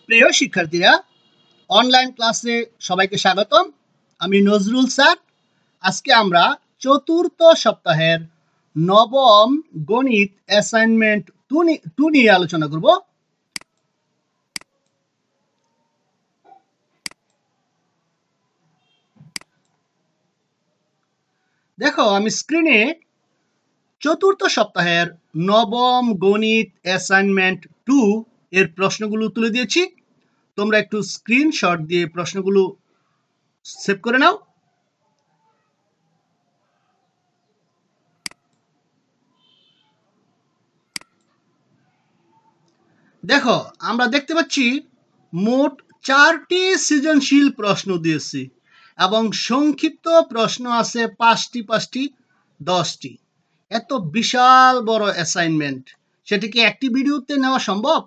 প্রিয় শিক্ষার্থীরা, অনলাইন ক্লাসে সবাইকে স্বাগতম। আমি নজরুল স্যার। আজকে আমরা চতুর্থ সপ্তাহের নবম গণিত অ্যাসাইনমেন্ট 2 নিয়ে আলোচনা করব। দেখো, আমি স্ক্রিনে চতুর্থ সপ্তাহের নবম গণিত অ্যাসাইনমেন্ট 2 এর প্রশ্নগুলো তুলে দিয়েছি। তোমরা একটু স্ক্রিনশট দিয়ে প্রশ্নগুলো সেভ করে নাও। দেখো, আমরা দেখতে পাচ্ছি মোট 4টি সৃজনশীল প্রশ্ন দিয়েছি এবং সংক্ষিপ্ত প্রশ্ন আছে 5টি 10টি। এত বিশাল বড় অ্যাসাইনমেন্ট, সেটিকে একটি ভিডিওতে নেওয়া সম্ভব?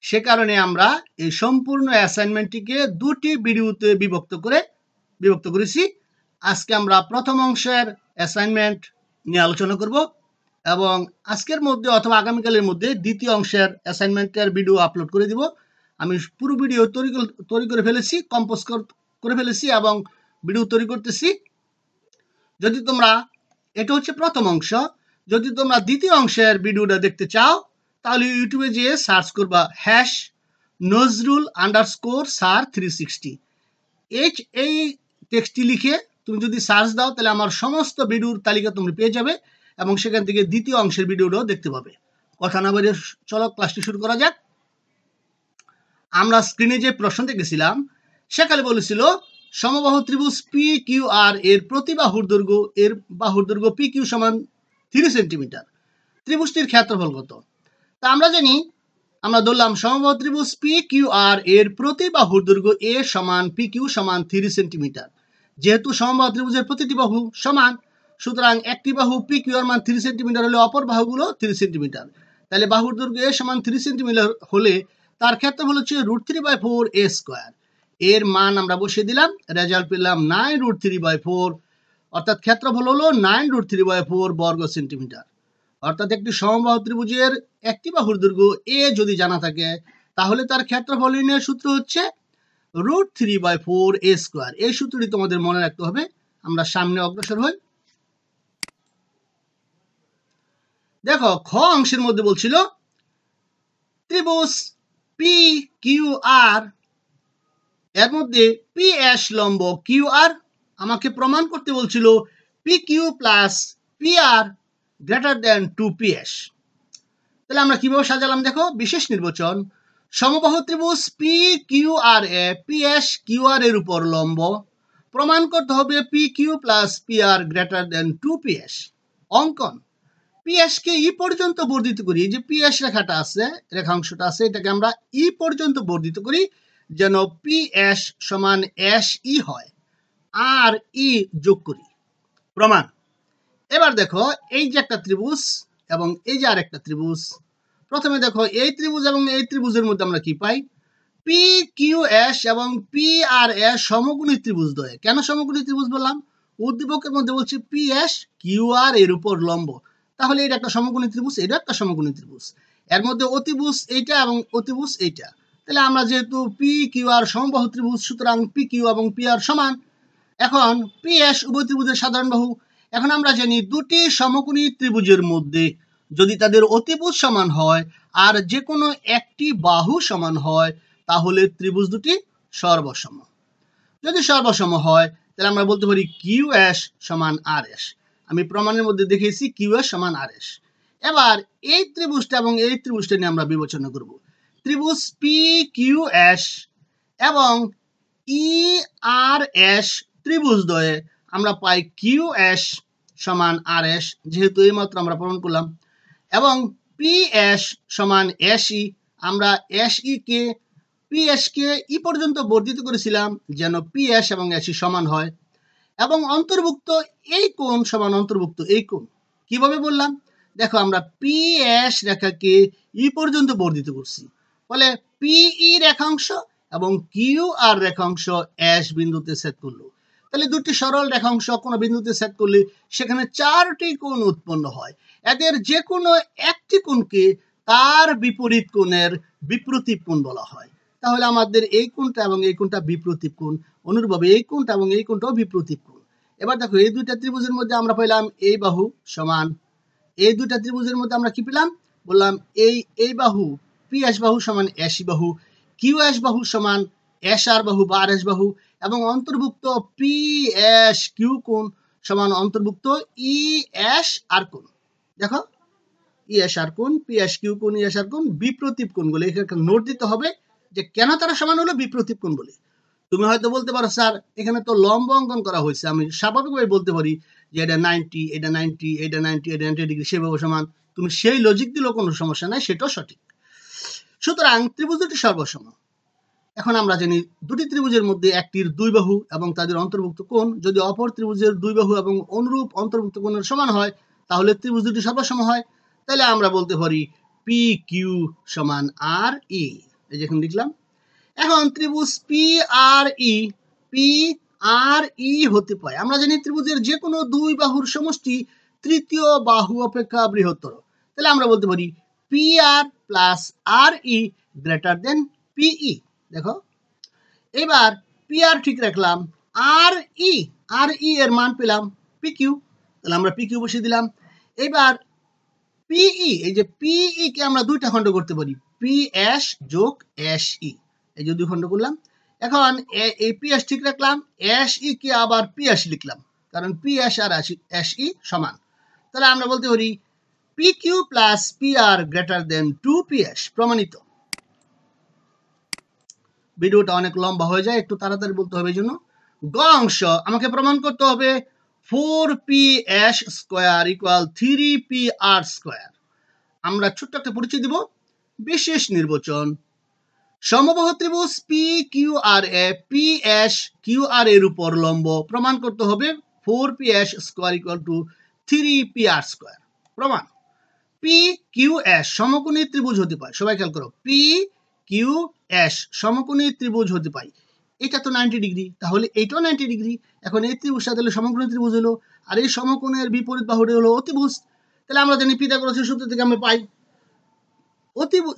সে কারণে আমরা এই সম্পূর্ণ অ্যাসাইনমেন্টটিকে 2টি ভিডিওতে বিভক্ত করেছি। আজকে আমরা প্রথম অংশের অ্যাসাইনমেন্ট নিয়ে আলোচনা করব এবং আজকের মধ্যে অথবা আগামীকালের মধ্যে দ্বিতীয় অংশের অ্যাসাইনমেন্টের ভিডিও আপলোড করে দিব। আমি পুরো ভিডিও তৈরি করে ফেলেছি, কম্পোজ করে ফেলেছি এবং ভিডিও তৈরি করতেছি। যদি তোমরা, এটা হচ্ছে প্রথম অংশ, যদি তোমরা দ্বিতীয় অংশের ভিডিওটা দেখতে চাও তাহলে ইউটিউবে যেয়ে সার্চ করবা #নজরুল_স্যার360। এই টেক্সটটি লিখে তুমি যদি সার্চ দাও তাহলে আমার সমস্ত ভিডিওর তালিকা তোমরা পেয়ে যাবে এবং সেখান থেকে দ্বিতীয় অংশের ভিডিওটাও দেখতে পাবে। কথা না বলে চলো ক্লাসটি শুরু করা যাক। আমরা স্ক্রিনে যে প্রশ্ন দেখেছিলাম সেখানে বলেছিল সমবাহু ত্রিভুজ PQR এর প্রতি বাহুর দৈর্ঘ্য PQ সমান 3 সেন্টিমিটার। ত্রিভুজটির ক্ষেত্রফল কত? তা আমরা জানি, আমরা ধরলাম সমবাহু ত্রিভুজ PQR এর প্রতি বাহুর দৈর্ঘ্য A সমান PQ সমান 3 সেন্টিমিটার। যেহেতু সমবাহু ত্রিভুজের প্রতিটি বাহু সমান, সুতরাং একটি বাহু PQ এর মান 3 সেন্টিমিটার হলে অপর বাহুগুলো 3 সেন্টিমিটার। তাহলে বাহুর দৈর্ঘ্য A সমান 3 সেন্টিমিটার হলে তার ক্ষেত্রফল হচ্ছে √3/4a²। এর মান আমরা বসিয়ে দিলাম, রেজাল্ট পেলাম 9√3/4, অর্থাৎ ক্ষেত্রফল হলো 9√3/4 বর্গ সেন্টিমিটার। অর্থাৎ একটি সমবাহু ত্রিভুজের একটি বাহুর দৈর্ঘ্য A যদি জানা থাকে তাহলে তার ক্ষেত্রফল নির্ণয়ের সূত্র হচ্ছে √3/4a²। এই সূত্রটি তোমাদের মনে রাখতে হবে। আমরা সামনে অগ্রসর হই। দেখো, খ অংশের মধ্যে বলছিল ত্রিভুজ PQR এর মধ্যে PS লম্ব QR। আমাকে প্রমাণ করতে বলছিল PQ plus PR greater than 2PS। তাহলে আমরা কিভাবে সাজালাম? দেখো, বিশেষ নির্বাচন, সমবাহু ত্রিভুজ PQR এ PS QR এর উপর লম্ব, প্রমাণ করতে হবে PQ plus PR greater than 2PS। অঙ্কন, PS কে ই পর্যন্ত বর্ধিত করি, যে PS রেখাংশটা আছে এটাকে আমরা ই পর্যন্ত বর্ধিত করি যেন PS সমান SE হয়, আর ই যোগ করি। প্রমাণ। এবার দেখো, এই যে একটা ত্রিভুজ এবং এই যে আরেকটা ত্রিভুজ। প্রথমে দেখো, এই ত্রিভুজ এবং এই ত্রিভুজের মধ্যে আমরা কি পাই? PQS এবং PRS সমকোণী ত্রিভুজ দ্বয়। কেন সমকোণী ত্রিভুজ বললাম? উদ্দীপকের মধ্যে বলছি PS QR এর উপর লম্ব, তাহলে এটা একটা সমকোণী ত্রিভুজ, এটা একটা সমকোণী ত্রিভুজ। এর মধ্যে অতিভুজ এইটা এবং অতিভুজ এইটা। তাহলে আমরা যেহেতু PQR সমবাহু ত্রিভুজ, সুতরাং PQ এবং PR সমান। এখন PS উভয় ত্রিভুজের সাধারণ বাহু। এখন আমরা জানি দুটি সমকোণী ত্রিভুজের মধ্যে যদি তাদের অতিভুজ সমান হয় আর যে কোনো একটি বাহু সমান হয় তাহলে ত্রিভুজ দুটি সর্বসম। যদি সর্বসম হয় তাহলে আমরা বলতে পারি QS সমান RS। আমি প্রমাণের মধ্যে দেখিয়েছি QS সমান RS। এবার এই ত্রিভুজটা এবং এই ত্রিভুজটা নিয়ে আমরা বিবেচনা করব। ত্রিভুজ PQS এবং ERS ত্রিভুজ দ্বয়ে আমরা পাই QS সমান RS, যেহেতু এইমাত্র আমরা প্রমাণ করলাম, এবং PS সমান SE। আমরা SE কে PS কে ই পর্যন্ত বর্ধিত করেছিলাম যেন PS এবং SE সমান হয়, এবং অন্তর্ভুক্ত এই কোণ সমান অন্তর্ভুক্ত এই কোণ। কিভাবে বললাম? দেখো, আমরা PS রেখাকে ই পর্যন্ত বর্ধিত করছি, ফলে PE রেখাংশ এবং QR রেখাংশ S বিন্দুতে ছেদ করলো। তাহলে দুটি সরল রেখাংশ কোনো বিন্দুতে ছেদ করলে সেখানে 4টি কোণ উৎপন্ন হয়। এদের যে কোনো একটি কোণকে তার বিপরীত কোণের বিপ্রতীপ কোণ বলা হয়। তাহলে আমাদের এই কোণটা এবং এই কোণটা বিপ্রতীপ কোণ, অনুরূপভাবে এই কোণটা এবং এই কোণটাও বিপ্রতীপ কোণ। এবার দেখো এই দুইটা ত্রিভুজের মধ্যে আমরা পেলাম এই বাহু সমান, এই দুইটা ত্রিভুজের মধ্যে আমরা কি পেলাম, বললাম এই বাহু পিএস বাহু সমান এসি বাহু, কিউএস বাহু সমান এস আর বাহু বা আর এস বাহু, এবং অন্তর্ভুক্ত পি এস কিউ কোণ সমান অন্তর্ভুক্ত ই এস আর কোণ। দেখো ই এস আর কোণ, পি এস কিউ কোণ, ই এস আর কোণ বিপ্রতীপ কোণগুলো। এখানে নোট দিতে হবে যে কেন তারা সমান হলো, বিপ্রতীপ কোণ বলে। তুমি হয়তো বলতে পারো স্যার এখানে তো লম্ব অঙ্কন করা হয়েছে, আমি স্বাভাবিকভাবে বলতে পারি যে এটা 90, এটা 90, এটা 90, এটা 90 ডিগ্রি সেভাবে সমান। তুমি সেই লজিক দিলেও কোনো সমস্যা নাই, সেটাও সঠিক। সুতরাং ত্রিভুজ দুটি সর্বসম। এখন আমরা জানি দুটি ত্রিভুজের মধ্যে একটির দুই বাহু এবং তাদের অন্তর্ভুক্ত কোণ যদি অপর ত্রিভুজের দুই বাহু এবং অনুরূপ অন্তর্ভুক্ত কোণের সমান হয় তাহলে ত্রিভুজ দুটি সর্বসম হয়। তাহলে আমরা বলতে পারি পি কিউ সমান আর ই, এই যেখানে লিখলাম। এখন ত্রিভুজ পি আর ই হতে পারে, আমরা জানি ত্রিভুজের যে কোনো দুই বাহুর সমষ্টি তৃতীয় বাহু অপেক্ষা বৃহত্তর। তাহলে আমরা বলতে পারি পি আর প্লাস আর ই গ্রেটার দেন পিই। দেখো এবার পি আর ঠিক রাখলাম, আর ই এর মান পেলাম পি কিউ, তাহলে আমরা পি কিউ বসিয়ে দিলাম। এবার পিই, এই যে পিই কে আমরা দুইটা খণ্ড করতে পারি, পি এস যোগ এস ই, এই যে দুই খণ্ড করলাম। এখন এই পি এস ঠিক রাখলাম, এস ই কে আবার পি এস লিখলাম, কারণ পি এস আর এস ই সমান। তাহলে আমরা বলতে পারি P Q plus P R greater than 2PS, প্রমাণিত। ভিডিওটা অনেক লম্বা হয়ে যায়, একটু তাড়াতাড়ি বলতে হবে, এই জন্য। গ অংশ আমাকে প্রমাণ করতে হবে 4PS square equal 3PR square. আমরা ছোট্ট একটা পরিচয় দিব, বিশেষ নির্বাচন। সমবাহু ত্রিভুজ পি কিউ আর এ পি এস কিউ আর এর উপর লম্ব, প্রমাণ করতে হবে 4PS square equal to 3PR square. প্রমাণ, পি কিউ এস সমকোণী ত্রিভুজ হতে পারে। সবাই খেয়াল করো, পি কিউ এস সমকোণী ত্রিভুজ হতে পারে। এটা তো 90 ডিগ্রি, তাহলে এইটাও 90 ডিগ্রি। এখন এই ত্রিভুজটা তাহলে সমকোণী ত্রিভুজ হলো, আর এই সমকোণের বিপরীত বাহুটি হলো অতিভুজ। তাহলে আমরা জানি পিথাগোরাসের সূত্র থেকে আমরা পাই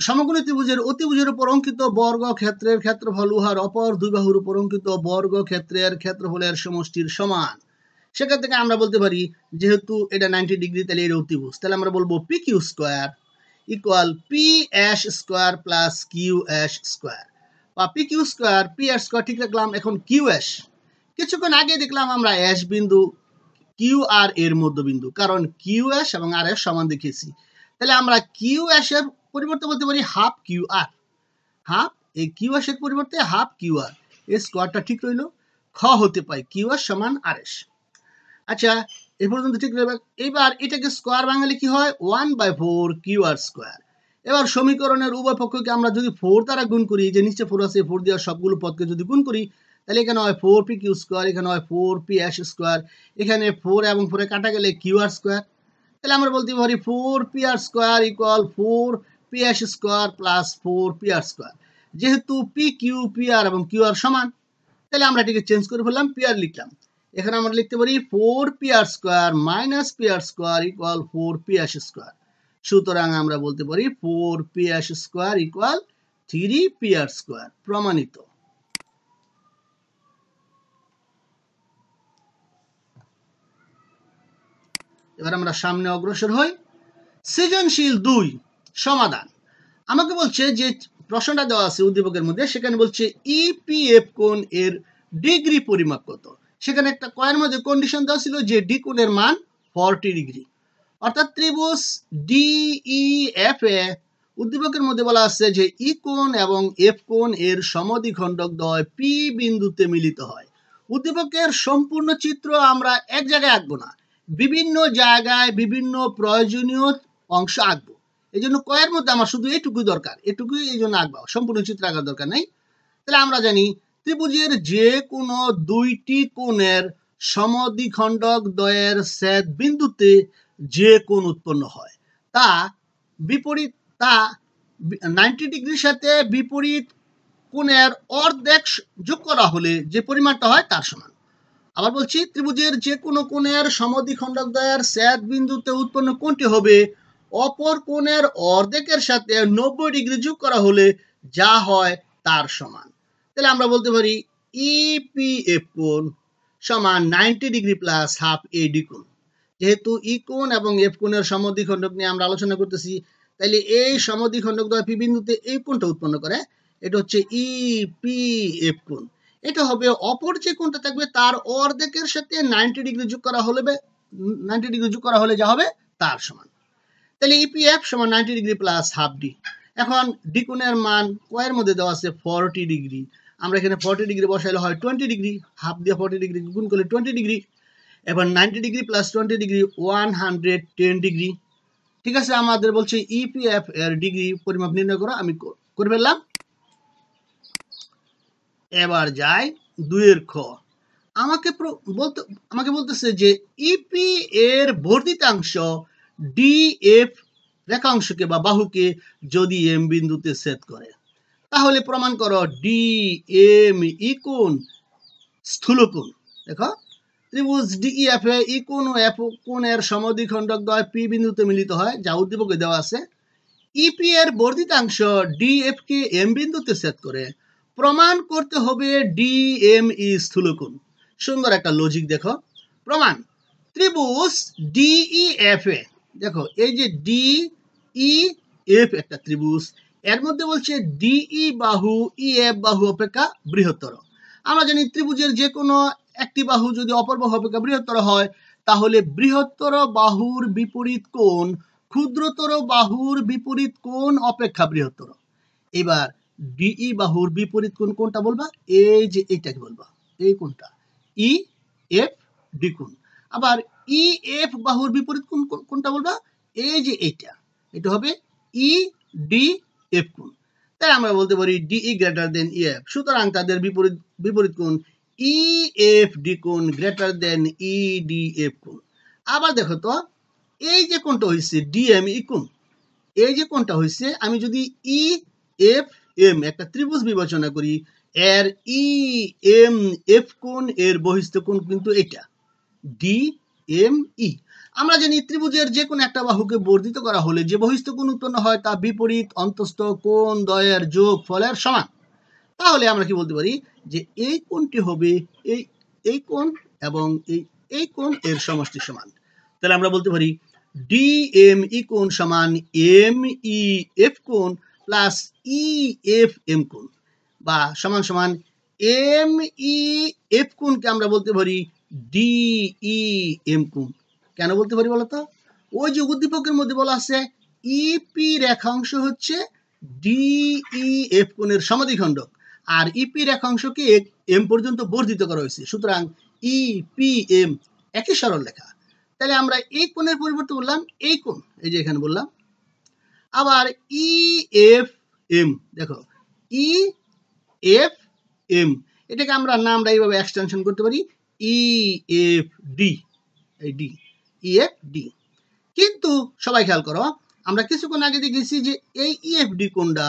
সমকোণী ত্রিভুজের অতিভুজের উপর অঙ্কিত বর্গ ক্ষেত্রের ক্ষেত্রফল উহার অপর দুই বাহুর উপর অঙ্কিত বর্গ ক্ষেত্রের ক্ষেত্রফলের সমষ্টির সমান। সেখান থেকে আমরা বলতে পারি যেহেতু এটা 90 ডিগ্রি তাহলে এটা অতিভুজ, তাহলে আমরা বলবো P Q square equal P S square plus Q S square, বা P Q square P S square ঠিক রাখলাম। এখন কিউ এস, কিছুক্ষণ আগে দেখলাম আমরা এস বিন্দু কিউ আর এর মধ্যবিন্দু, কারণ কিউ এস এবং আর এস সমান দেখিয়েছি। তাহলে আমরা কিউ এস এর পরিবর্তে বলতে পারি হাফ কিউ আর, হাফ এই কিউ এস এর পরিবর্তে হাফ কিউ আর, এই স্কয়ারটা ঠিক রইল। খ হতে পাই কিউ এস সমান আর এস। আচ্ছা এই পর্যন্ত ঠিক রইবে। এবার এটাকে স্কয়ার বাঙালি কি হয় 1/4 কিউ আর স্কয়ার। এবার সমীকরণের উভয় পক্ষকে আমরা যদি 4 দ্বারা গুণ করি, যে নিচে 4 আছে 4 দিয়ে সবগুলো পদকে যদি গুণ করি তাহলে এখানে হয় 4p কিউ স্কয়ার, এখানে হয় 4ps স্কয়ার, এখানে 4 এবং 4 কাটা গেলে কিউ আর স্কয়ার। তাহলে আমরা বলতে পারি 4pr square equal 4ps square plus 4pr square. যেহেতু পি কিউ পি আর এবং কিউ আর সমান, তাহলে আমরা এটাকে চেঞ্জ করে ফেললাম, পি আর লিখলাম। এখানে আমরা লিখতে পারি 4pr square minus pr square equal 4ps square. সুতরাং আমরা বলতে পারি 4ps square equal 3pr square, প্রমাণিত। এবার আমরা সামনে অগ্রসর হই। সৃজনশীল 2 সমাধান। আমাকে বলছে যে প্রশ্নটা দেওয়া আছে উদ্দীপকের মধ্যে, সেখানে বলছে ইপিএফ কোণ এর ডিগ্রি পরিমাপ কত। সেখানে একটা কয়ের মধ্যে কন্ডিশন দেওয়া ছিল যে ডি কোণের মান 40 ডিগ্রি, অর্থাৎ ত্রিভুজ ডিইএফ এ উদ্দীপকের মধ্যে বলা আছে যে ই কোণ এবং এফ কোণ এর সমদ্বিখণ্ডক দ্বয় পি বিন্দুতে মিলিত হয়। উদ্দীপকের সম্পূর্ণ চিত্র আমরা এক জায়গায় আঁকবো না, বিভিন্ন জায়গায় বিভিন্ন প্রয়োজনীয় অংশ আঁকবো। এই জন্য কয়ের মধ্যে আমার শুধু এইটুকুই দরকার, এটুকুই এই জন্য আঁকবো, সম্পূর্ণ চিত্র আঁকার দরকার নেই। তাহলে আমরা জানি ত্রিভুজের যে কোনো দুইটি কোণের সমদ্বিখণ্ডক দ্বয়ের ছেদ বিন্দুতে যে কোণ উৎপন্ন হয় তা 90 ডিগ্রির সাথে বিপরীত কোণের অর্ধেক যোগ করা হলে যে পরিমাণটা হয় তার সমান। আবার বলছি ত্রিভুজের যে কোনো কোণের সমদ্বিখণ্ডক দ্বয়ের ছেদ বিন্দুতে উৎপন্ন কোণটি হবে অপর কোণের অর্ধেকের সাথে 90 ডিগ্রি যোগ করা হলে যা হয় তার সমান। তাহলে আমরা বলতে পারি ইপিএফ কোণ সমান 90 ডিগ্রি প্লাস হাফ এডি কোণ। যেহেতু ই কোণ এবং এফ কোণের সমদ্বিখণ্ডক নিয়ে আমরা আলোচনা করতেছি, তাইলে এই সমদ্বিখণ্ডক দ্বয় পি বিন্দুতে এই কোণটা উৎপন্ন করে, এটা হচ্ছে ইপিএফ কোণ। এটা হবে অপর যে কোণটা থাকবে তার অর্ধেকের সাথে 90 ডিগ্রি যোগ করা হলে 90 ডিগ্রি যোগ করা হলে যা হবে তার সমান। তাহলে ইপিএফ সমান 90 ডিগ্রি প্লাস হাফ ডি। এখন ডি কোণের মান কয়ের মধ্যে দেওয়া আছে 40 ডিগ্রি। আমরা এখানে 40 ডিগ্রি বসাইলে হয় 20 ডিগ্রি, হাফ দিয়ে 40 ডিগ্রি গুণ করলে 20 ডিগ্রি। এবার 90 ডিগ্রি প্লাস 20 ডিগ্রি 110 ডিগ্রি। ঠিক আছে, আমাদের বলছে ইপিএফ এর ডিগ্রি পরিমাপ নির্ণয় করো, আমি করে ফেললাম। এবার যাই 2 এর খ। আমাকে বলতেছে যে ইপি এর বর্ধিতাংশ ডিএফ রেখাংশকে বা বাহুকে যদি এম বিন্দুতে ছেদ করে, তাহলে প্রমাণ করো ডি এম ই কোণ স্থূলকোণ। দেখো ত্রিভুজ ডিইএফ এ ই কোণ ও এফ কোণের সমদ্বিখণ্ডক দ্বয় পি বিন্দুতে মিলিত হয়, যা উদ্দীপকে দেওয়া আছে। ইপি এর বর্ধিতাংশ ডিএফ কে এম বিন্দুতে ছেদ করে, প্রমাণ করতে হবে ডি এম ই স্থূলকোণ। সুন্দর একটা লজিক দেখো। প্রমাণ ত্রিভুজ ডিইএফ এ, দেখো এই যে ডিইএফ একটা ত্রিভুজ, এর মধ্যে বলছে ডিই বাহু ইএফ বাহু অপেক্ষা বৃহত্তর। আমরা জানি ত্রিভুজের যে কোনো একটি বাহু যদি অপর বাহু অপেক্ষা বৃহত্তর হয়, তাহলে বৃহত্তর বাহুর বিপরীত কোণ ক্ষুদ্রতর বাহুর বিপরীত কোণ অপেক্ষা বৃহত্তর। এবার ডিই বাহুর বিপরীত কোণ কোনটা বলবা? এই যে এইটাকে বলবা, এই কোণটা ই এফ ডি কোণ। আবার ই এফ বাহুর বিপরীত কোণ কোনটা বলবা? এই যে এইটা, এটা হবে ই ডি এফ কোণ। তাই আমরা বলতে পারি D E greater than E F. সুতরাং তাদের বিপরীত কোণ ই এফ ডি কোণ greater than E D F কোণ। আবার দেখো তো এই যে কোণটা হয়েছে ডিএম ই কোণ, এই যে কোণটা হয়েছে, আমি যদি ই এফ এম একটা ত্রিভুজ বিবেচনা করি, এর ই এম এফ কোণ এর বহিস্থ কোণ কিন্তু এটা ডি এম ই। আমরা জানি ত্রিভুজের যে কোনো একটা বাহুকে বর্ধিত করা হলে যে বহিস্থ কোণ উৎপন্ন হয় তা বিপরীত অন্তস্থ কোণ দ্বয়ের যোগ ফলের সমান। তাহলে আমরা কি বলতে পারি যে এই কোণটি হবে এই কোণ এবং এই কোণ এর সমষ্টি সমান। তাহলে আমরা বলতে পারি ডি এম ই কোণ সমান এম ই এফ কোণ প্লাস ই এফ এম কোণ, বা সমান সমান এম ই এফ কোণকে আমরা বলতে পারি ডি ই এম কোণ। কেন বলতে পারি বলতো? ওই যে উদ্দীপকের মধ্যে বলা আছে ইপি রেখাংশ হচ্ছে ডিই এফ কোণের সমদ্বিখণ্ডক, আর ইপি রেখাংশকে এম পর্যন্ত বর্ধিত করা হয়েছে, সুতরাং ই পি এম একই সরল লেখা। তাহলে আমরা এই কোণের পরিবর্তে বললাম এই কোণ, এই যে এখানে বললাম। আবার ই এফ এম, দেখো ই এফ এম, এটাকে আমরা নামটা এইভাবে এক্সটেনশন করতে পারি ই এফ ডি, এই ডি ই এফ ডি। কিন্তু সবাই খেয়াল করো, আমরা কিছুক্ষণ আগে দেখেছি যে এই ইএফডি কোণটা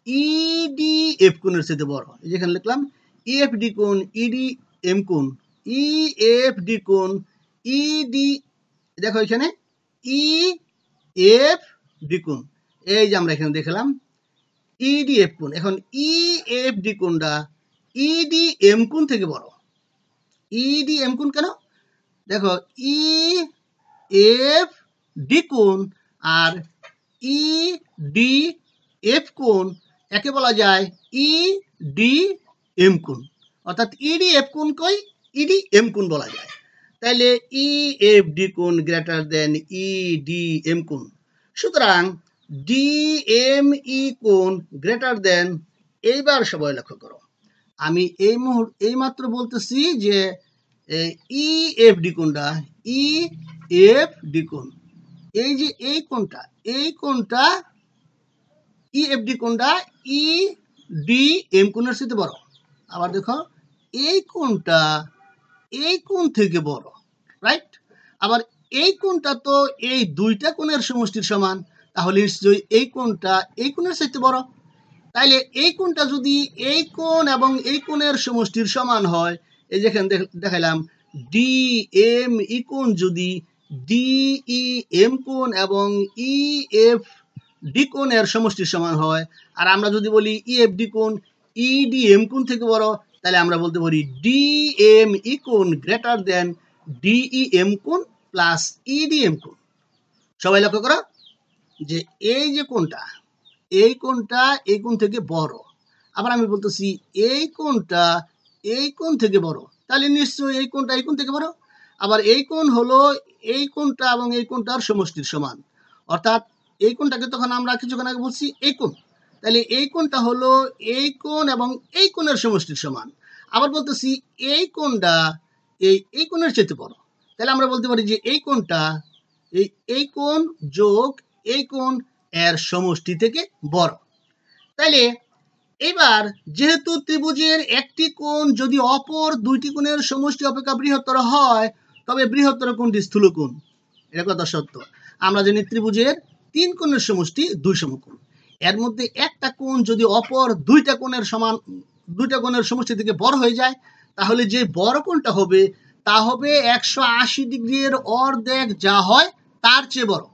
ইডি এফ কোণের সাথে বড়। যেখানে লিখলাম ইএফডি কোণ ইডি এম কোণ, ইএফডি কোণ ইডি, দেখো এখানে ই এফ ডি কোণ, এই যে আমরা এখানে দেখলাম ইডি এফ কোণ। এখন ইএফডি কোণটা ইডি এম কোণ থেকে বড়। ইডি এম কোণ কেন? দেখো ই এফ ডি কোণ আর ই ডি এফ কোণ একে বলা যায় ই ডি এম কোণ, অর্থাৎ ইডি এফ কোণ কই ইডি এম কোণ বলা যায়। তাইলে ই এফ ডি কোণ greater than E D M কোণ। সুতরাং ডি এম ই কোণ গ্রেটার দেন, এইবার সবাই লক্ষ্য করো, আমি এই মাত্র বলতেছি যে ই এফ ডি কোণটা ই এফ ডি কোণ, এই যে এই কোণটা ই এফ ডি কোণটা ই ডি এম কোণের সাথে বড়। আবার দেখো এই কোণটা এই কোণ থেকে বড়, রাইট? আবার এই কোণটা তো এই দুইটা কোণের সমষ্টির সমান, তাহলে নিশ্চয়ই এই কোণটা এই কোণের সাথে বড়। তাইলে এই কোণটা যদি এই কোণ এবং এই কোণের সমষ্টির সমান হয়, এই যেখানে দেখাইলাম ডি এম ই কোণ যদি ডিই এম কোণ এবং ইএফ ডি কোণের সমষ্টির সমান হয়। আর আমরা যদি বলি ইএফ ডি কোণ ইডি এম কোণ থেকে বড়, তাহলে আমরা বলতে পারি ডিএম ই কোণ গ্রেটার দেন ডিই এম কোণ প্লাস ইডি এম কোণ। সবাই লক্ষ্য করো যে এই যে কোণটা, এই কোণটা এই কোণ থেকে বড়। আবার আমি বলতেছি এই কোণটা এই কোণ থেকে বড়, তাহলে নিশ্চয়ই এই কোণটা এই কোণ থেকে বড়। আবার এই কোণ হলো এই কোণটা এবং এই কোণটার সমষ্টির সমান, অর্থাৎ এই কোণটাকে তখন আমরা কিছুক্ষণ আগে বলছি এই কোণ, তাহলে এই কোণটা হলো এই কোণ এবং এই কোণের সমষ্টির সমান। আবার বলতেছি এই কোণটা এই কোণের চাইতে বড়, তাহলে আমরা বলতে পারি যে এই কোণটা এই কোণ যোগ এই কোণ এর সমষ্টি থেকে বড়। তাইলে এবার যেহেতু ত্রিভুজের একটি কোণ যদি অপর দুইটি কোণের সমষ্টি অপেক্ষা বৃহত্তর হয়, তবে বৃহত্তর কোণটি স্থূল কোণ। এটা কথা সত্য। আমরা জানি ত্রিভুজের তিন কোণের সমষ্টি দুই সমকোণ। এর মধ্যে একটা কোণ যদি অপর দুইটা কোণের সমষ্টি থেকে বড় হয়ে যায়, তাহলে যে বড় কোণটা হবে তা হবে 180 ডিগ্রির অর্ধেক যা হয় তার চেয়ে বড়।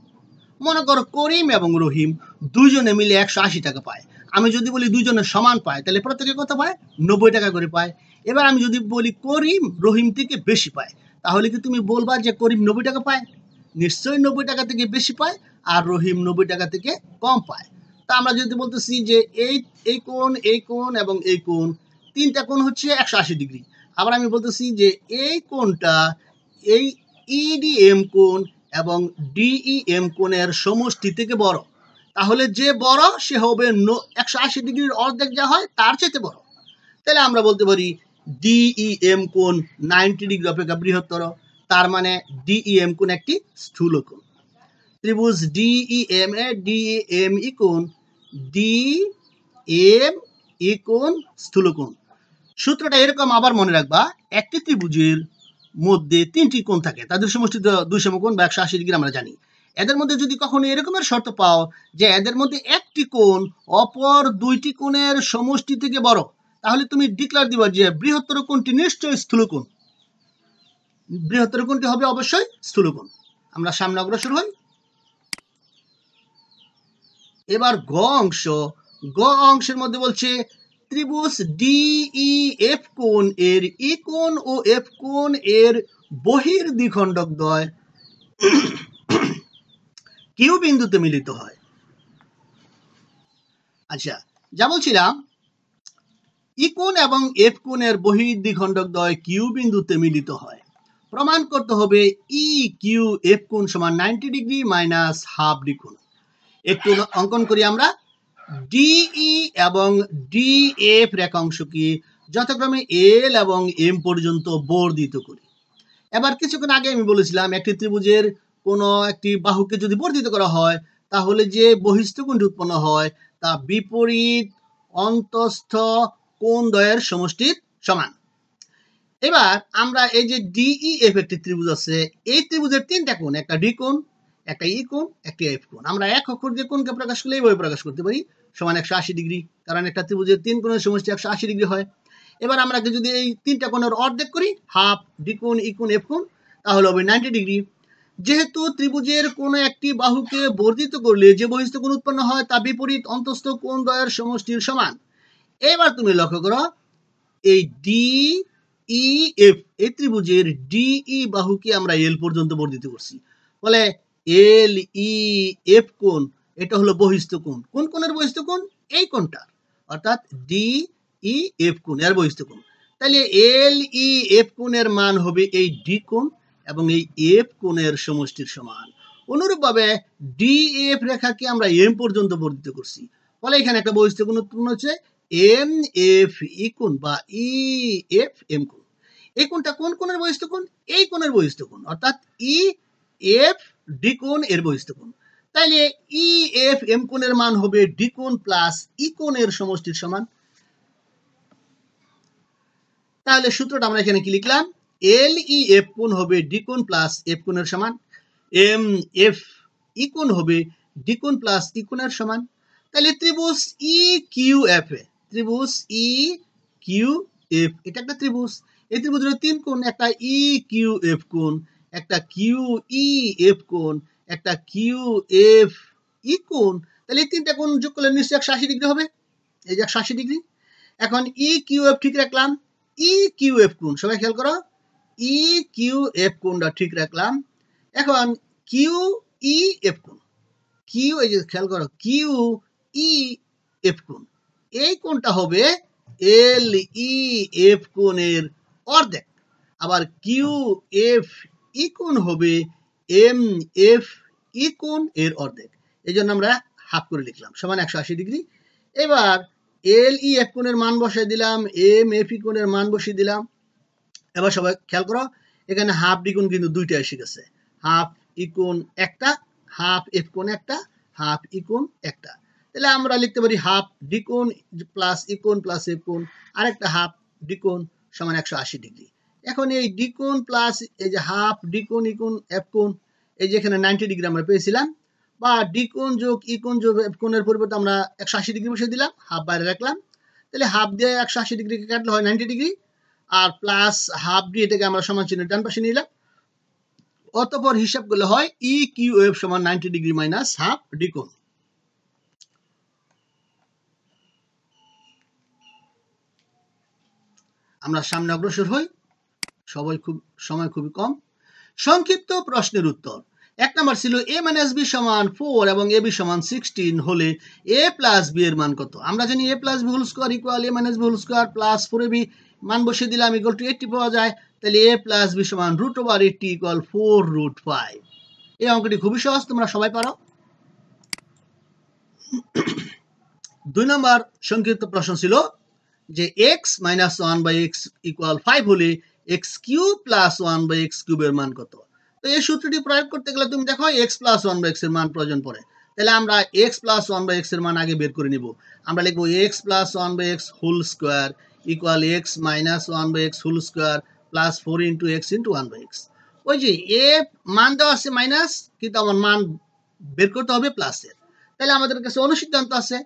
মনে করো করিম এবং রহিম দুইজনে মিলে 180 টাকা পায়। আমি যদি বলি দুইজনে সমান পায়, তাহলে প্রত্যেকে কত পায়? 90 টাকা করে পায়। এবার আমি যদি বলি করিম রহিম থেকে বেশি পায়, তাহলে কি তুমি বলবা যে করিম 90 টাকা পায়? নিশ্চয়ই 90 টাকা থেকে বেশি পায়, আর রহিম 90 টাকা থেকে কম পায়। তা আমরা যদি বলতেছি যে এই কোণ এবং এই কোণ, তিনটা কোণ হচ্ছে 180 ডিগ্রি। আবার আমি বলতেছি যে এই কোণটা এই ইডিএম কোণ এবং ডিইএম কোণের সমষ্টি থেকে বড়, তাহলে যে বড় সে হবে 180 ডিগ্রির অর্ধেক যা হয় তার চাইতে বড়। তাহলে আমরা বলতে পারি ডিইএম কোণ 90 ডিগ্রি অপেক্ষা বৃহত্তর, তার মানে ডিইএম কোণ একটি স্থূল কোণ। ত্রিভুজ ডিইএম এ ডিইএম ই কোণ ডিএম ই কোণ স্থূল কোণ। সূত্রটা এরকম আবার মনে রাখবা, একটি ত্রিভুজের মধ্যে তিনটি কোণ থাকে, তাদের সমষ্টি দুই সমকোণ বা 180 ডিগ্রি আমরা জানি। এদের মধ্যে যদি কখনো এরকমের শর্ত পাও যে এদের মধ্যে একটি কোণ অপর দুইটি কোণের সমষ্টি থেকে বড়, তাহলে তুমি ডিক্লেয়ার দিবা যে বৃহত্তর কোণটি নিশ্চয়ই স্থূল কোণ। বৃহত্তর কোণটি হবে অবশ্যই স্থূল কোণ। আমরা সামনে অগ্রসর হই। এবার গ অংশের মধ্যে বলছে ত্রিভুজ ডিইএফ কোণ এর ই কোণ ও এফ কোণ এর বহির দ্বিখণ্ডক দ্বয় কিউ বিন্দুতে মিলিত হয়। আচ্ছা, যা বলছিলাম ই কোণ এবং এফ কোণের বহির দ্বিখণ্ডক দ্বয় কিউ বিন্দুতে মিলিত হয়। প্রমাণ করতে হবে ই কিউ এফ কোণ সমান 90 ডিগ্রি মাইনাস হাফ ডি কোণ। একটু অঙ্কন করি আমরা। ডিই এবং ডিএফ রেখাংশকে যথাক্রমে এল এবং এম পর্যন্ত বর্ধিত করি। এবার কিছুক্ষণ আগে আমি বলেছিলাম একটি ত্রিভুজের কোনো একটি বাহুকে যদি বর্ধিত করা হয়, তাহলে যে বহিস্থ কোণটি উৎপন্ন হয় তা বিপরীত অন্তঃস্থ কোণ দ্বয়ের সমষ্টির সমান। এবার আমরা এই যে ডিইএফ একটি ত্রিভুজ আছে, এই ত্রিভুজের তিনটা কোণ, একটা ডি কোণ, একটা ই কোণ, একটা এফ কোণ। আমরা এক অক্ষর দিয়ে কোণকে প্রকাশ করলে এইভাবে প্রকাশ করতে পারি, সমান 180 ডিগ্রি, কারণ একটা ত্রিভুজের তিন কোণের সমষ্টি 180 ডিগ্রি হয়। এবার আমরা যদি এই তিনটা কোণের অর্ধেক করি, হাফ, ডি কোণ, ই কোণ, এফ কোণ, তাহলে হবে 90 ডিগ্রি। যেহেতু ত্রিভুজের কোনো একটি বাহুকে বর্ধিত করলে যে বহিস্থ কোণ উৎপন্ন হয় তা বিপরীত অন্তঃস্থ কোণ দ্বয়ের সমষ্টির সমান। এবার তুমি লক্ষ্য করো এই ডি ই এফ এই ত্রিভুজের ডিই বাহুকে আমরা এল পর্যন্ত বর্ধিত করছি, বলে এল ই এফ কোণ এটা হলো বহিস্থ কোণ। কোন কোণের বহিস্থ কোণ? এই কোণটা, অর্থাৎ ডি ই এফ কোণ এর বহিস্থ কোণ। তাহলে এল ই এফ কোণের মান হবে এই ডি কোণ এবং এই এফ কোণের সমষ্টির সমান। অনুরূপভাবে ডি এফ রেখাকে আমরা এম পর্যন্ত বর্ধিত করছি, ফলে এখানে একটা বহিস্থ কোণ উৎপন্ন হচ্ছে এম এফ ই কোণ বা ই এফ এম কোণ। এই কোণটা কোন কোণের বহিস্থ কোণ? এই কোণের বহিস্থ কোণ, অর্থাৎ ই এফ ডি কোণ এর বহিস্থ কোণ। তাইলে ই এফ এম কোণের মান হবে ডি কোণ প্লাস ই কোণের সমষ্টির সমান। তাহলে সূত্রটা আমরা এখানে কি লিখলাম? এল ই এফ কোণ হবে ডি কোণ প্লাস এফ কোণের সমান, এম এফ ই কোণ হবে ডি কোণ প্লাস ই কোণের সমান। তাহলে ত্রিভুজ ই কিউ এফ এ, ত্রিভুজ ই কিউ এফ এটা একটা ত্রিভুজ। এই ত্রিভুজের তিন কোণ, একটা ই কিউ এফ কোণ, একটা কিউ ই এফ কোণ, একটা কিউ এফ ই কোণ, তাহলে এই তিনটা কোণ যোগ করলে নিশ্চয়ই 180 ডিগ্রি হবে। এই যে 180 ডিগ্রি। এখন ই কিউ এফ ঠিক রাখলাম, ই কিউ এফ কোণ, সবাই খেয়াল করো, ই কিউ এফ কোণটা ঠিক রাখলাম। এখন কিউ ই এফ কোণ, কিউ, এই যে খেয়াল করো, কিউ ই এফ কোণ, এই কোণটা হবে এল ই এফ কোণের অর্ধেক। আবার কিউ এফ ই কোণ হবে এম এফ ই কোণ এর অর্ধেক। এই জন্য আমরা হাফ করে লিখলাম, সমান 180 ডিগ্রি। এবার এল ই এফ কোণের মান বসাই দিলাম, এম এফ ই কোণের মান বসিয়ে দিলাম। এবার সবাই খেয়াল করো, এখানে হাফ ডি কোণ কিন্তু দুইটা এসে গেছে, হাফ ই কোণ একটা, হাফ এফ কোণ একটা, হাফ ই কোণ একটা। তাহলে আমরা লিখতে পারি হাফ ডি কোণ প্লাস ই কোণ প্লাস এফ কোণ, আরেকটা হাফ ডি কোণ সমান 180 ডিগ্রি। এখন এই ডি কোণ প্লাস এই যে হাফ ডি কোণ ই কোণ এফ কোণ, এই যে এখানে 90 ডিগ্রি আমরা পেয়েছিলাম, বা ডি কোণ যোগ ই কোণ যোগ এফ কোণের পরিবর্তে আমরা 180 ডিগ্রি বসিয়ে দিলাম, হাফ বাইরে রাখলাম। তাহলে হাফ দিয়ে 180 ডিগ্রিকে কাটলে হয় 90 ডিগ্রি, আর প্লাস হাফ ডি, এটাকে আমরা সমান চিহ্ন ডান পাশে নিলাম। অতঃপর হিসাব করলে হয় ই কিউ এফ সমান 90 ডিগ্রি মাইনাস হাফ ডি কোণ। আমরা সামনে অগ্রসর হই, সময় খুবই কম। সংক্ষিপ্ত প্রশ্নের উত্তর। 1 নাম্বার ছিল a মাইনাস বি সমান 4 এবং ab সমান 16 হলে a প্লাস b এর মান কত? আমরা জানি a plus b whole square equal a minus b whole square plus 4ab, মান বসিয়ে দিলাম ইকুয়াল টু 80 পাওয়া যায়। তাহলে a প্লাস b সমান √80 ইকুয়াল 4√5। এই অঙ্কটি খুবই সহজ, তোমরা সবাই পারো। 2 নম্বর সংক্ষিপ্ত প্রশ্ন ছিল যে x মাইনাস 1/x ইকুয়াল 5 হলে x কিউব প্লাস 1/x কিউবের মান কত? তো এই সূত্রটি প্রয়োগ করতে গেলে তুমি দেখো x প্লাস 1/x এর মান প্রয়োজন পড়ে। তাহলে আমরা x প্লাস 1/x এর মান আগে বের করে নিব। আমরা লিখব x plus 1/x whole square equal x minus 1/x whole square plus 4 into x into 1/x। ওই যে a মান দেওয়া আছে মাইনাস, কিন্তু আমার মান বের করতে হবে প্লাসের। তাহলে আমাদের কাছে অনুসিদ্ধান্ত আছে,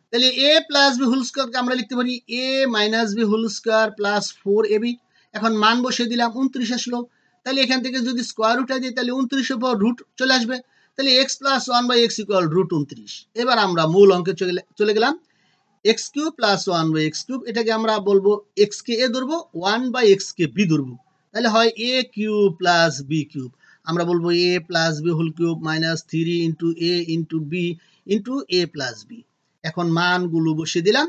তাহলে a প্লাস b হোল স্কয়ারকে আমরা লিখতে পারি a minus b whole square plus 4ab। এখন মান বসিয়ে দিলাম, 29 আসলো। তাহলে এখান থেকে যদি স্কয়ার উঠাই দিই তাহলে 29 এর পর রুট চলে আসবে। তাহলে x প্লাস 1/x ইকুয়াল √29। এবার আমরা মূল অঙ্কে চলে গেলাম, x cube plus 1/x cube, এটাকে আমরা বলবো x কে a ধরবো, 1/x কে b ধরবো। তাহলে হয় a cube plus b cube. আমরা বলবো a plus b whole cube minus 3 into a into b into a plus b। এখন মানগুলো বসিয়ে দিলাম।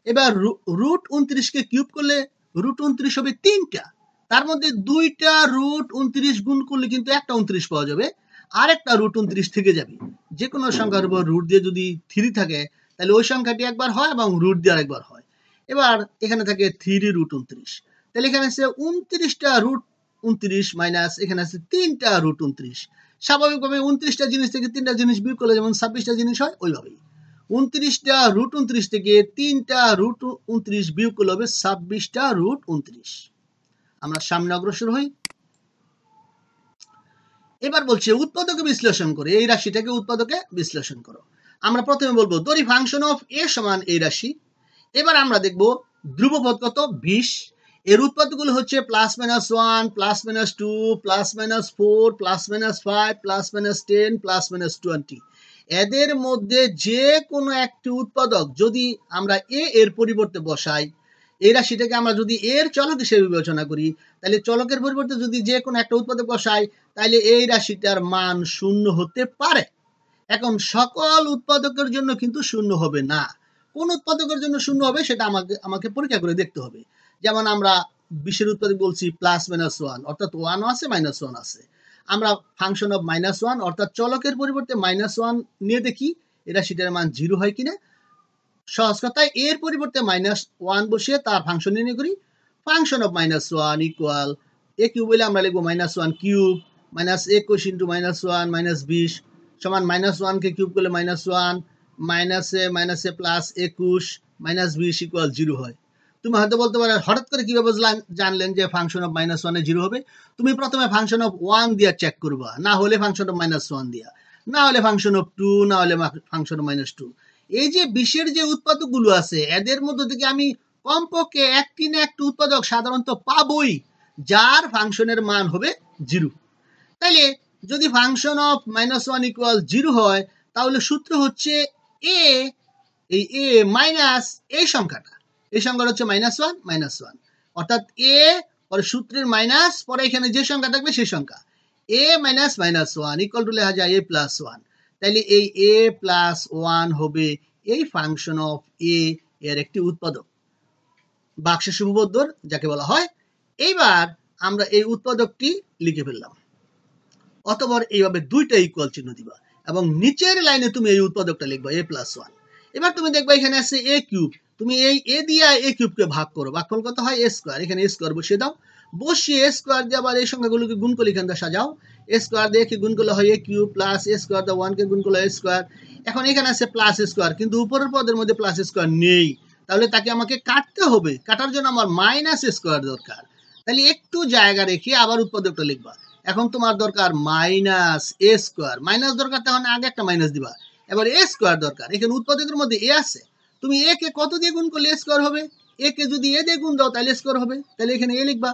এবার √29 কে কিউব করলে √29 হবে 3টা, তার মধ্যে 2টা √29 গুণ করলে কিন্তু একটা 29 পাওয়া যাবে, আর একটা √29 থেকে যাবে। যে কোনো সংখ্যার উপর রুট দিয়ে যদি 3 থাকে তাহলে ওই সংখ্যাটি একবার হয় এবং রুট দিয়ে আরেকবার হয়। এবার এখানে থাকে 3√29, তাহলে এখানে আছে 29টা √29 মাইনাস এখানে আছে 3টা √29। স্বাভাবিকভাবে 29টা জিনিস থেকে 3টা জিনিস বিয়োগ করলে যেমন 26টা জিনিস হয়, ওইভাবেই 29টা √29 থেকে 3টা √29 বিয়োগ করলে হবে 26টা √29। আমরা সামনে অগ্রসর হই। এবার বলছে উৎপাদকে বিশ্লেষণ করে এই রাশিটাকে উৎপাদকে বিশ্লেষণ করো। আমরা প্রথমে বলবো দড়ি ফাংশন অফ a সমান এই রাশি। এবার আমরা দেখব ধ্রুবপদ কত, 20। এর উৎপাদকগুলো হচ্ছে plus minus 1 plus minus 2 plus minus 4 plus minus 5 plus minus 10 plus minus 20। এদের মধ্যে যে কোনো একটি উৎপাদক যদি আমরা a এর পরিবর্তে বসাই, এই রাশিটাকে আমরা যদি এর চলক হিসেবে বিবেচনা করি, তাহলে চলকের পরিবর্তে যদি যে কোনো একটা উৎপাদক বসাই তাহলে এই রাশিটার মান শূন্য হতে পারে। এখন সকল উৎপাদকের জন্য কিন্তু শূন্য হবে না, কোন উৎপাদকের জন্য শূন্য হবে সেটা আমাকে পরীক্ষা করে দেখতে হবে। যেমন আমরা 20 উৎপাদক বলছি প্লাস মাইনাস 1, অর্থাৎ 1 আছে মাইনাস 1 আছে। আমরা ফাংশন অফ মাইনাস 1 অর্থাৎ চলকের পরিবর্তে মাইনাস 1 নিয়ে দেখি এটা সেটার মান 0 হয় কিনা। সহজ কথায় এর পরিবর্তে মাইনাস 1 বসিয়ে তার ফাংশন নির্ণয় করি। Function of minus 1 equal a cube বলে আমরা লিখবো minus 1 cube minus 21 into minus 1 minus 20 সমান মাইনাস 1 কে কিউব করলে মাইনাস 1 মাইনাসে প্লাস 21 মাইনাস 20 ইকুয়াল 0 হয়। তুমি হয়তো বলতে পারো হঠাৎ করে কিভাবে জানলেন যে ফাংশন অফ মাইনাস 1 এ 0 হবে? তুমি প্রথমে ফাংশন অফ 1 দিয়ে চেক করবা, না হলে ফাংশন অফ মাইনাস 1 দিয়া, না হলে ফাংশন অফ 2, না হলে ফাংশন অফ মাইনাস 2। এই যে 20 যে উৎপাদকগুলো আছে এদের মধ্যে থেকে আমি কমপক্ষে একটি না একটি উৎপাদক সাধারণত পাবই যার ফাংশনের মান হবে 0। তাইলে যদি ফাংশন অফ -1 ইকুয়াল 0 হয় তাহলে সূত্র হচ্ছে এ, এই এ মাইনাস এই সংখ্যাটা হচ্ছে -1 অর্থাৎ এ পরে সূত্রের মাইনাস পরে এখানে যে সংখ্যা থাকবে সেই সংখ্যা এ মাইনাস -1 ইকুয়াল টু লেখা যায় a+1। তাইলে এই a+1 হবে এই ফাংশন অফ এ এর একটি উৎপাদক, বাক্সের উপপাদ্যর যাকে বলা হয়। এইবার আমরা এই উৎপাদকটি লিখে ফেললাম। অতঃপর এইভাবে দুইটা ইকুয়াল চিহ্ন দিবা এবং নিচের লাইনে তুমি এই উৎপাদকটা লিখবা a+1। এবার তুমি দেখবা এখানে আছে a কিউব, তুমি এই a দিয়ে a কিউবকে ভাগ করো, ভাগফল কত হয় a স্কয়ার, এখানে a স্কয়ার বসিয়ে দাও, বসিয়ে a স্কয়ার দিয়ে আবার এই সংখ্যাগুলোকে গুণ করে এখানে সাজাও, a স্কয়ার দিয়ে কে গুণ করলে হয় a cube plus a square দিয়ে 1 কে গুণ করলে a স্কয়ার। এখন এখানে আছে প্লাস স্কয়ার কিন্তু উপরের পদের মধ্যে প্লাস স্কয়ার নেই, তাহলে তাকে আমাকে কাটতে হবে, কাটার জন্য আমার মাইনাস স্কয়ার দরকার। তাহলে একটু জায়গা রেখে আবার উৎপাদকটা লিখবা। এখন তোমার দরকার মাইনাস এ স্কয়ার, মাইনাস দরকার তখন আগে একটা মাইনাস দিবা, এবার এ স্কয়ার দরকার, এখানে উৎপাদকের মধ্যে এ আছে, তুমি এ কে কত দিয়ে গুণ করলে এ স্কয়ার হবে, এ কে যদি এ দিয়ে গুণ দাও তাহলে স্কয়ার হবে, তাহলে এখানে এ লিখবা,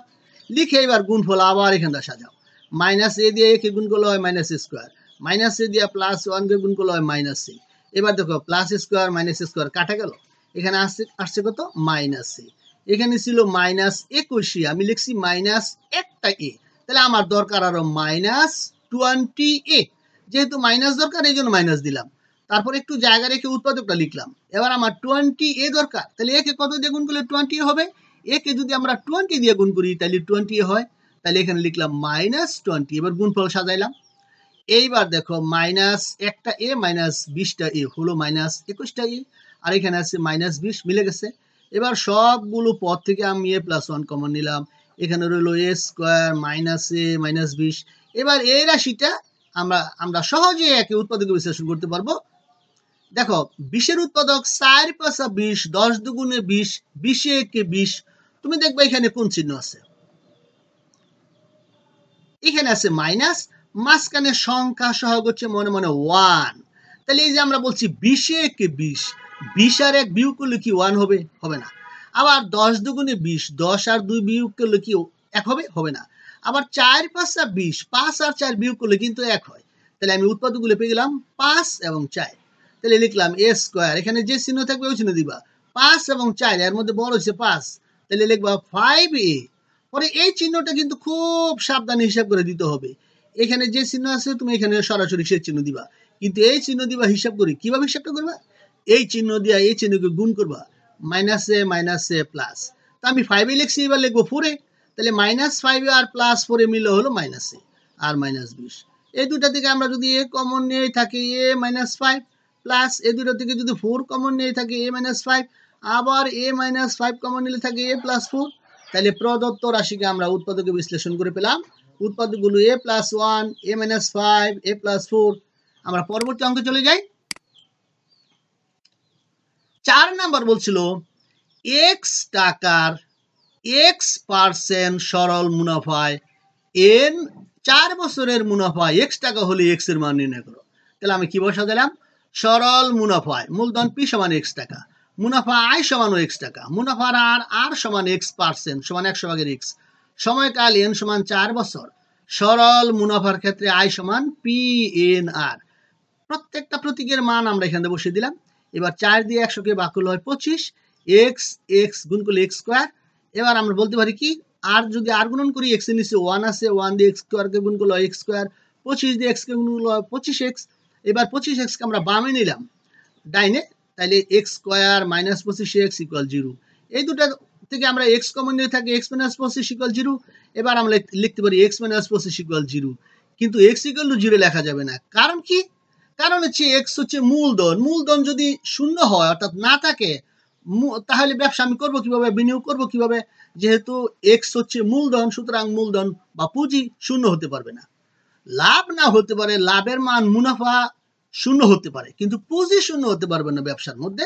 লিখে এবার গুণফল আবার এখানে সাজাও, মাইনাস এ দিয়ে এ কে গুণ করলে হয় মাইনাস স্কয়ার, মাইনাস এ দিয়ে প্লাস 1 কে গুণ করলে হয় মাইনাস সি। এবার দেখো প্লাস স্কয়ার মাইনাস স্কয়ার কাটা গেল, এখানে আসছে কত মাইনাস সি, এখানে ছিল -21, আমি লিখছি মাইনাস একটা এ, তাহলে আমার দরকার আরো -20 এ, যেহেতু মাইনাস দরকার এই জন্য মাইনাস দিলাম, তারপর একটু জায়গা রেখে উৎপাদকটা লিখলাম। এবার আমার 20 এ দরকার, তাহলে একে কত দিয়ে গুণ করলে 20 হবে, একে যদি আমরা 20 দিয়ে গুণ করি তাহলে 20 হয়, তাহলে এখানে লিখলাম -20। এবার গুণফল সাজাইলাম। এইবার দেখো মাইনাস একটা এ মাইনাস 20টা এ হলো -21টা এ, আর এখানে আছে -20 মিলে গেছে। এবার সবগুলো পদ থেকে আমি a+1 কমন নিলাম, এখানে রইল এ স্কয়ার মাইনাস এ -20। এবার এই রাশিটা আমরা সহজে একে উৎপাদকে বিশ্লেষণ করতে পারবো। দেখো 20 এর উৎপাদক 4 × 5 = 20, 10 × 2 = 20, 20 এ কে 20, তুমি দেখবে এখানে কোন চিহ্ন আছে, এখানে আছে মাইনাস, মাঝখানে সংখ্যা সহগ হচ্ছে মনে মনে 1, তাহলে এই যে আমরা বলছি 20 এ কে 20, 20 আর 1 বিয়োগ করলে কি 1 হবে, হবে না। আবার 10 × 2 = 20, 10 আর 2 বিয়োগ করলে কি 1 হবে, হবে না। আবার 4 × 5 = 20, 5 আর 4 বিয়োগ করলে কিন্তু 1 হয়, তাহলে আমি উৎপাদকগুলো পেয়ে গেলাম 5 এবং 4, তাহলে লিখলাম a স্কয়ার, এখানে যে চিহ্ন থাকবে ওই চিহ্ন দিবা, 5 এবং 4 এর মধ্যে বড় হচ্ছে 5, তাহলে লিখবা 5a। পরে এই চিহ্নটা কিন্তু খুব সাবধানে হিসাব করে দিতে হবে, এখানে যে চিহ্ন আছে তুমি এখানে সরাসরি সেই চিহ্ন দিবা, কিন্তু এই চিহ্ন দিবা হিসাব করে, কিভাবে হিসাবটা করবা, এই চিহ্ন দিয়ে এই চিহ্নকে গুণ করবা, -a প্লাস, তা আমি 5 এ লিখছি, এবার লিখবো 4 এ, তাহলে -5 আর +4 এ মিলে হলো -a আর -20। এই দুটা থেকে আমরা যদি a কমন নিয়ে থাকি a -5 প্লাস এই দুটো থেকে যদি 4 কমন নিয়ে থাকি a -5, আবার a -5 কমন নিলে থাকে a +4, তাহলে প্রদত্ত রাশিকে আমরা উৎপাদকে বিশ্লেষণ করে পেলাম। উৎপাদকগুলো a+1, a -5, a+4। আমরা পরবর্তী অঙ্কে চলে যাই। 4 নাম্বার বলছিল x টাকার x% সরল মুনাফায় n 4 বছরের মুনাফা x টাকা হলে x এর মান নির্ণয় করো। তাহলে আমি কি বসা দিলাম, সরল মুনাফায় মূলধন p = x টাকা, মুনাফা i = x টাকা, মুনাফার r = x% = 100/x, সময়কাল n = 4 বছর, সরল মুনাফার ক্ষেত্রে i = PNR। প্রত্যেকটা প্রতীকের মান আমরা এখানে বসিয়ে দিলাম। এবার 4 দিয়ে 100 কে ভাগ করলে হয় 25, x গুণ করলে x স্কয়ার। এবার আমরা বলতে পারি কি, আর যদি আর গুণন করি x এর নিচে 1 আছে, 1 দিয়ে x স্কয়ার কে গুণ করলে হয় x স্কয়ার, 25 দিয়ে x কে গুণ করলে হয় 25x। এবার 25x কে আমরা বামে নিলাম ডাইনে, তাহলে x স্কয়ার - 25x = 0। এই দুটো থেকে আমরা x কমন নিয়ে থাকি x - 25 = 0। এবার আমরা লিখতে পারি x - 25 = 0, কিন্তু x = 0 লেখা যাবে না, কারণ কি, কারণ হচ্ছে x হচ্ছে মূলধন, মূলধন যদি শূন্য হয় অর্থাৎ না থাকে তাহলে ব্যবসা আমি করব কিভাবে, বিনিয়োগ করব কিভাবে, যেহেতু x হচ্ছে মূলধন সুতরাং মূলধন বা পুঁজি শূন্য হতে পারবে না। লাভ না হতে পারে, লাভের মান মুনাফা শূন্য হতে পারে কিন্তু পুঁজি শূন্য হতে পারবে না ব্যবসার মধ্যে,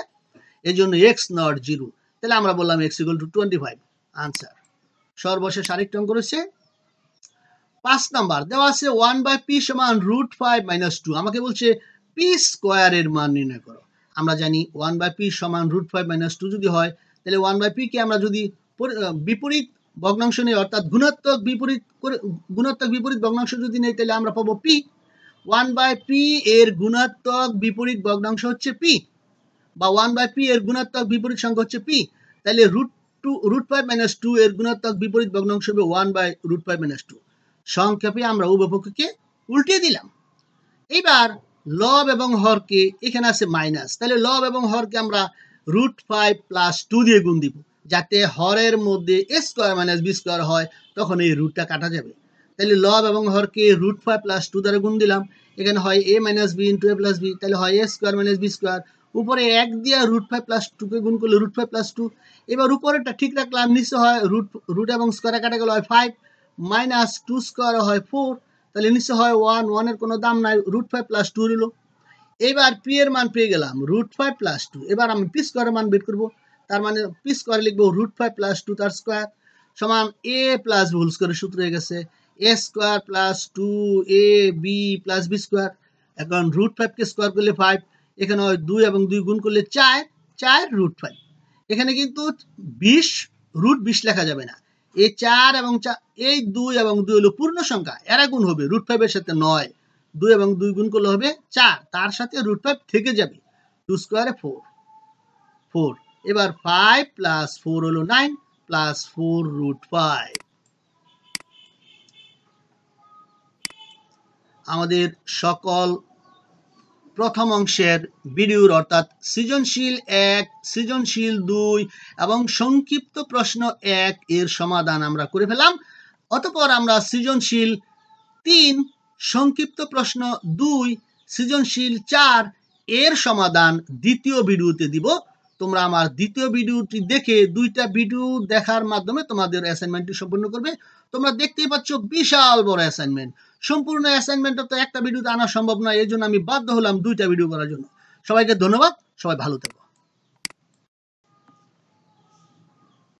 এজন্য x not 0। তাহলে আমরা বললাম x = 25 आंसर। সর্বশেষ আরেকটা অঙ্ক রয়েছে 5 নাম্বার, দেওয়া আছে 1/p = √5 - 2, আমাকে বলছে p স্কয়ার এর মান নির্ণয় করো। আমরা জানি 1/p = √5 - 2 যদি হয় তাহলে 1/p কে আমরা যদি বিপরীত ভগ্নাংশ নেই, অর্থাৎ গুণাত্মক বিপরীত ভগ্নাংশ যদি নেই তাহলে আমরা পাবো পি। 1/p এর গুণাত্মক বিপরীত ভগ্নাংশ হচ্ছে পি, বা 1/p এর গুণাত্মক বিপরীত সংখ্যা হচ্ছে পি। তাহলে √5 - 2 এর গুণাত্মক বিপরীত ভগ্নাংশ হবে 1/√5 - 2। সংক্ষেপে আমরা উভয়পক্ষকে উল্টে দিলাম। এবার লব এবং হরকে, এখানে আছে মাইনাস, তাহলে লব এবং হরকে আমরা √5 + 2 দিয়ে গুণ দিব, যাতে হরের মধ্যে a² - b² হয়, তখন এই রুটটা কাটা যাবে। তাহলে লব এবং হরকে √5 + 2 দ্বারা গুণ দিলাম, এখানে হয় a - b × a + b, তাহলে হয় a² - b²। উপরে 1 দিয়ে √5 + 2 কে গুণ করলে √5 + 2। এবার উপরেরটা ঠিক রাখলাম, নিচে হয় রুট এবং স্কোয়ারে কাটা গেলে হয় 5 - 2² হয় 4, তাহলে নিচে হয় 1, 1 এর কোনো দাম নাই, √5 + 2 হলো। এবার পি এর মান পেয়ে গেলাম √5 + 2। এবার আমি পি স্কোয়ারের মান বের করব, তার মানে পি স্কোয়ারে লিখবো √5 + 2 তার স্কোয়ার সমান a প্লাস হোল স্কোয়ারের সূত্র হয়ে গেছে a² + 2ab + b²। এখন √5 কে স্কোয়ার করলে 5, এখানে হয় 2 এবং 2 গুণ করলে 4, 4 √5। এখানে কিন্তু 20 √20 লেখা যাবে না, এই 4 এবং 4, এই 2 এবং 2 হলো পূর্ণ সংখ্যা, এরা গুণ হবে √5 এর সাথে 9, 2 এবং 2 গুণ করলে হবে 4, তার সাথে √5 থেকে যাবে, 2 স্কোয়ারে 4, 4। এবার 5 + 4 হলো 9 + 4 √5। আমাদের সকল প্রথম অংশের ভিডিওর, অর্থাৎ সৃজনশীল 1, সৃজনশীল 2 এবং সংক্ষিপ্ত প্রশ্ন 1 এর সমাধান আমরা করে ফেলাম। অতঃপর আমরা সৃজনশীল 3, সংক্ষিপ্ত প্রশ্ন 2, সৃজনশীল 4 এর সমাধান দ্বিতীয় ভিডিওতে দিব। তোমরা আমার দ্বিতীয় ভিডিওটি দেখে, 2টা ভিডিও দেখার মাধ্যমে তোমাদের অ্যাসাইনমেন্টটি সম্পূর্ণ করবে। তোমরা দেখতেই পাচ্ছ বিশাল বড় অ্যাসাইনমেন্ট, সম্পূর্ণ অ্যাসাইনমেন্টটা তো একটা ভিডিওতে আনা সম্ভব নয়, এই জন্য আমি বাধ্য হলাম 2টা ভিডিও করার জন্য। সবাইকে ধন্যবাদ, সবাই ভালো থেকো।